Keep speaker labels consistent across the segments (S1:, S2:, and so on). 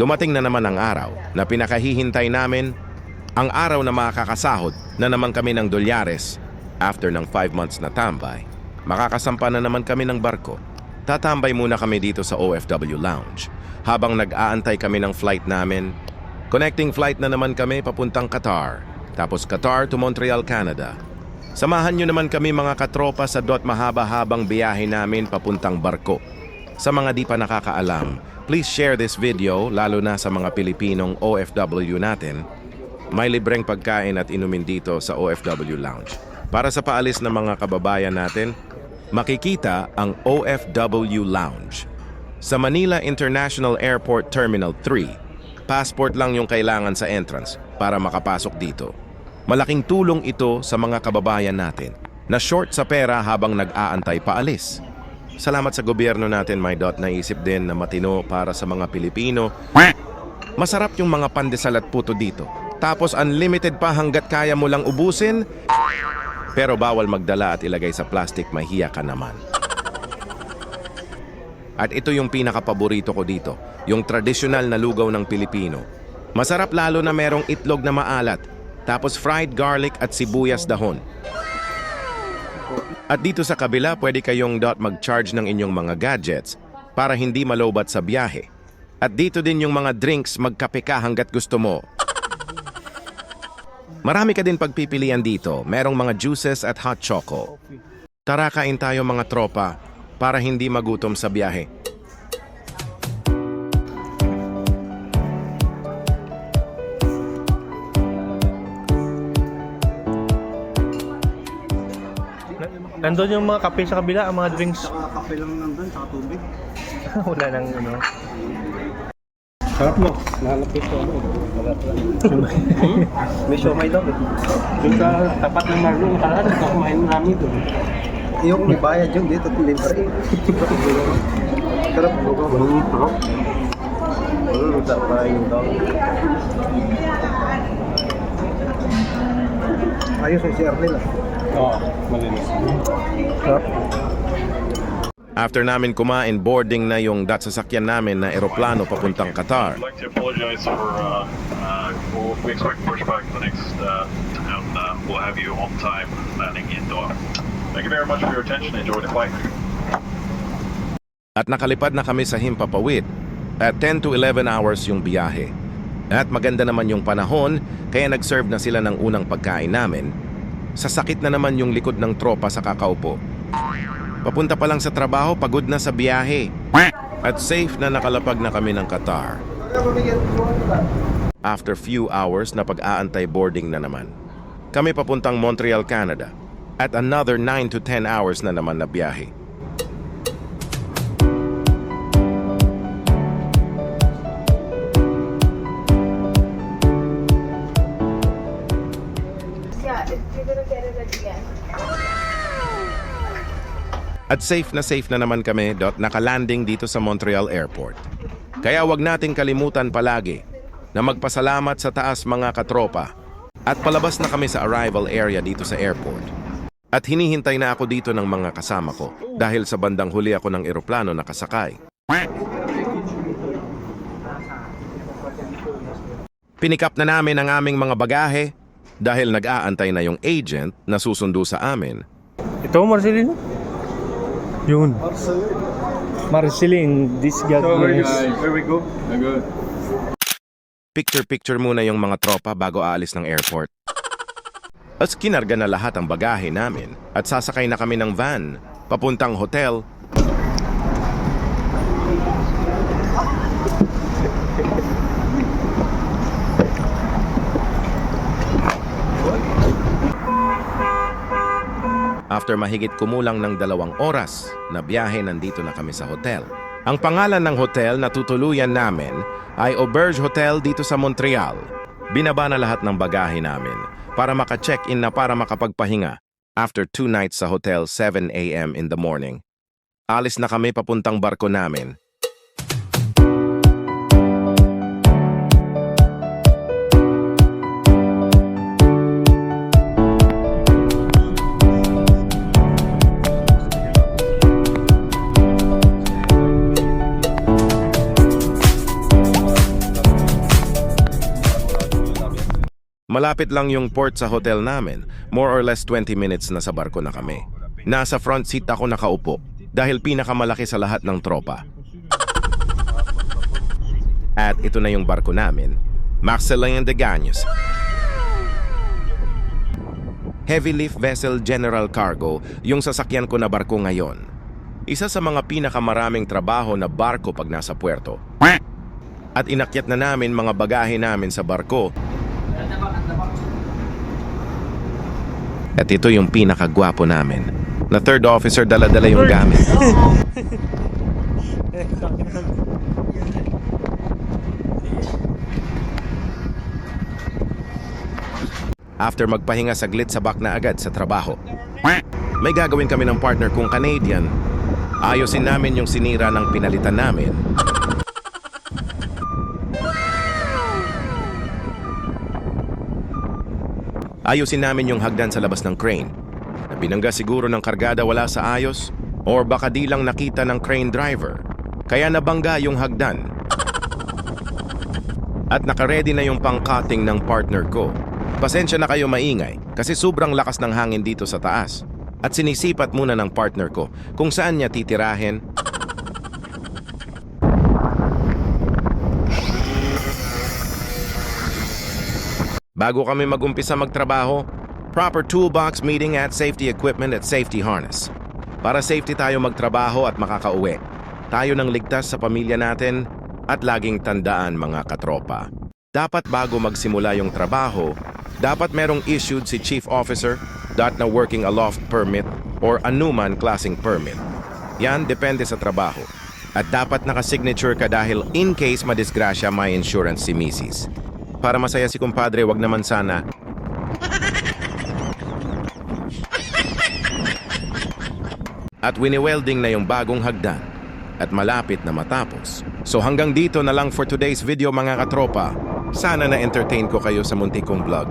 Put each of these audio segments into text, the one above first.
S1: Dumating na naman ang araw na pinakahihintay namin, ang araw na makakasahod na naman kami ng dolyares. After ng 5 months na tambay, makakasampa na naman kami ng barko. Tatambay muna kami dito sa OFW Lounge habang nag-aantay kami ng flight namin. Connecting flight na naman kami papuntang Qatar, tapos Qatar to Montreal, Canada. Samahan nyo naman kami mga katropa sa mahaba-habang biyahe namin papuntang barko. Sa mga di pa nakakaalam, please share this video lalo na sa mga Pilipinong OFW natin. May libreng pagkain at inumin dito sa OFW Lounge. Para sa paalis ng mga kababayan natin, makikita ang OFW Lounge. Sa Manila International Airport Terminal 3, passport lang yung kailangan sa entrance para makapasok dito. Malaking tulong ito sa mga kababayan natin na short sa pera habang nag-aantay paalis. Salamat sa gobyerno natin, my dot, naisip din na matino para sa mga Pilipino. Masarap yung mga pandesal at puto dito. Tapos unlimited pa hanggat kaya mo lang ubusin. Pero bawal magdala at ilagay sa plastic, mahiya ka naman. At ito yung pinakapaborito ko dito, yung tradisyonal na lugaw ng Pilipino. Masarap lalo na merong itlog na maalat, tapos fried garlic at sibuyas dahon. At dito sa kabila, pwede kayong mag-charge ng inyong mga gadgets para hindi malobat sa biyahe. At dito din yung mga drinks, magkape ka hanggat gusto mo. Marami ka din pagpipilian dito, merong mga juices at hot choco. Tara kain tayo mga tropa para hindi magutom sa biyahe.
S2: Nandun yung mga kape sa kabila, ang mga drinks.
S3: Kape lang nandun, saka tubig.
S2: Wala nang ano.
S3: Sarap mo. Nalapit ko ano.
S2: May siomay daw.
S3: Doon sa tapat ng Marlon, talaga kumain namin doon. Yung may bayad yun dito, libre. Sarap mo. Sarap. Sarap pa yung daw. Ayos yung CR nila. Oo, malinis. Sarap.
S1: After namin kumain, boarding na yung sasakyan namin na eroplano papuntang Qatar.
S4: I'd like to apologize for we expect pushback the next and we'll have you on time landing in Doha. Thank you very much for your attention. Enjoy the flight.
S1: At nakalipad na kami sa Himpapawid. At 10 to 11 hours yung biyahe. At maganda naman yung panahon, kaya nag-serve na sila ng unang pagkain namin. Sasakit na naman yung likod ng tropa sa kakaupo. Papunta pa lang sa trabaho, pagod na sa biyahe. At safe na nakalapag na kami ng Qatar. After few hours na pag-aantay boarding na naman. Kami papuntang Montreal, Canada. At another 9 to 10 hours na naman na biyahe.
S5: Yeah, you're gonna get it again.
S1: At safe na naman kami, nakalanding dito sa Montreal Airport. Kaya wag nating kalimutan palagi na magpasalamat sa taas mga katropa. At palabas na kami sa arrival area dito sa airport. At hinihintay na ako dito ng mga kasama ko dahil sa bandang huli ako ng eroplano nakasakay. Pinikap na namin ang aming mga bagahe dahil nag-aantay na yung agent na susundo sa amin.
S2: Ito, Marcelino? Yun. Marceline, this God bless.
S3: Here we go. Good.
S1: Picture muna yung mga tropa bago aalis ng airport. At kinarga na lahat ang bagahe namin at sasakay na kami ng van papuntang hotel. After mahigit kumulang ng 2 oras na biyahe, nandito na kami sa hotel. Ang pangalan ng hotel na tutuluyan namin ay Auberge Hotel dito sa Montreal. Binaba na lahat ng bagahe namin para maka-check-in na para makapagpahinga. After 2 nights sa hotel, 7 a.m. in the morning. Alis na kami papuntang barko namin. Malapit lang yung port sa hotel namin. More or less 20 minutes na sa barko na kami. Nasa front seat ako nakaupo dahil pinakamalaki sa lahat ng tropa. At ito na yung barko namin, Maximilian de Gaños. Heavy lift vessel General Cargo, yung sasakyan ko na barko ngayon. Isa sa mga pinakamaraming trabaho na barko pag nasa puerto. At inakyat na namin mga bagahe namin sa barko. At ito yung pinakagwapo namin. Na third officer, dala-dala yung gamit. After magpahinga saglit, sabak na agad sa trabaho. May gagawin kami ng partner kong Canadian. Ayusin namin yung sinira ng pinalitan namin. Ayusin namin yung hagdan sa labas ng crane. Na binangga siguro ng kargada wala sa ayos, or baka di lang nakita ng crane driver. Kaya nabangga yung hagdan. At nakaredy na yung pang-cutting ng partner ko. Pasensya na kayo maingay kasi sobrang lakas ng hangin dito sa taas. At sinisipat muna ng partner ko kung saan niya titirahin. Bago kami mag-umpisa magtrabaho, proper toolbox meeting at safety equipment at safety harness. Para safety tayo magtrabaho at makakauwi. Tayo nang ligtas sa pamilya natin at laging tandaan mga katropa. Dapat bago magsimula yung trabaho, dapat merong issued si Chief Officer, na working aloft permit or anuman klaseng permit. Yan depende sa trabaho. At dapat nakasignature ka dahil in case madisgrasya may insurance si Mrs. Para masaya si kumpadre, wag naman sana. At wini-welding na yung bagong hagdan at malapit na matapos. So hanggang dito na lang for today's video mga katropa. Sana na-entertain ko kayo sa muntik kong vlog.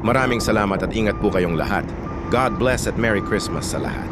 S1: Maraming salamat at ingat po kayong lahat. God bless at Merry Christmas sa lahat.